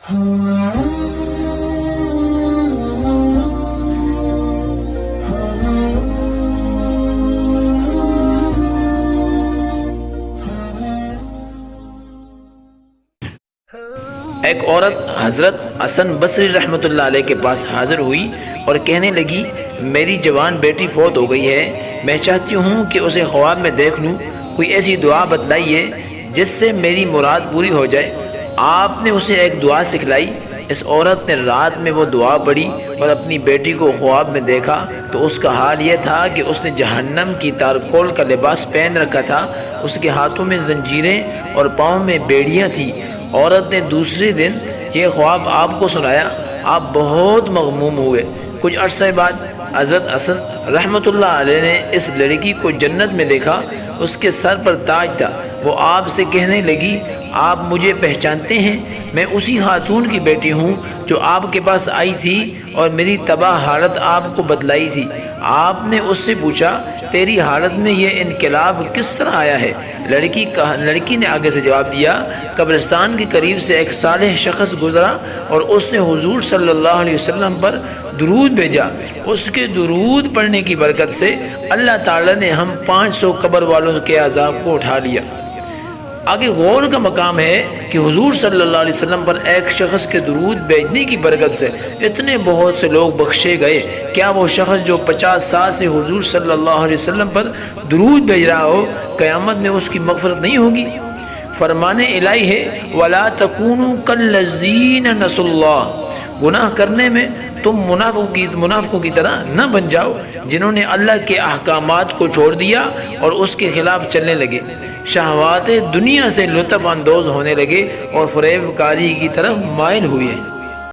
ایک عورت حضرت حسن بصری رحمۃ اللہ علیہ کے پاس حاضر ہوئی اور کہنے لگی، میری جوان بیٹی فوت ہو گئی ہے، میں چاہتی ہوں کہ اسے خواب میں دیکھ لوں، کوئی ایسی دعا بتلائیے جس سے میری مراد پوری ہو جائے۔ آپ نے اسے ایک دعا سکھلائی۔ اس عورت نے رات میں وہ دعا پڑھی اور اپنی بیٹی کو خواب میں دیکھا تو اس کا حال یہ تھا کہ اس نے جہنم کی تارکول کا لباس پہن رکھا تھا، اس کے ہاتھوں میں زنجیریں اور پاؤں میں بیڑیاں تھیں۔ عورت نے دوسرے دن یہ خواب آپ کو سنایا، آپ بہت مغموم ہوئے۔ کچھ عرصے بعد حضرت حسن رحمۃ اللہ علیہ نے اس لڑکی کو جنت میں دیکھا، اس کے سر پر تاج تھا۔ وہ آپ سے کہنے لگی، آپ مجھے پہچانتے ہیں؟ میں اسی خاتون کی بیٹی ہوں جو آپ کے پاس آئی تھی اور میری تباہ حالت آپ کو بتلائی تھی۔ آپ نے اس سے پوچھا، تیری حالت میں یہ انقلاب کس طرح آیا ہے؟ لڑکی نے آگے سے جواب دیا، قبرستان کے قریب سے ایک صالح شخص گزرا اور اس نے حضور صلی اللہ علیہ وسلم پر درود بھیجا۔ اس کے درود پڑھنے کی برکت سے اللہ تعالی نے ہم 500 قبر والوں کے عذاب کو اٹھا لیا۔ آگے غور کا مقام ہے کہ حضور صلی اللہ علیہ وسلم پر ایک شخص کے درود بھیجنے کی برکت سے اتنے بہت سے لوگ بخشے گئے۔ کیا وہ شخص جو 50 سال سے حضور صلی اللہ علیہ وسلم پر درود بھیج رہا ہو، قیامت میں اس کی مغفرت نہیں ہوگی؟ فرمان الہی ہے، وَلَا تَكُونُوا كَالَّذِينَ نَسُوا اللَّهَ، گناہ کرنے میں تم منافقوں کی طرح نہ بن جاؤ جنہوں نے اللہ کے احکامات کو چھوڑ دیا اور اس کے خلاف چلنے لگے، شہوات دنیا سے لطف اندوز ہونے لگے اور فریب کاری کی طرف مائل ہوئے۔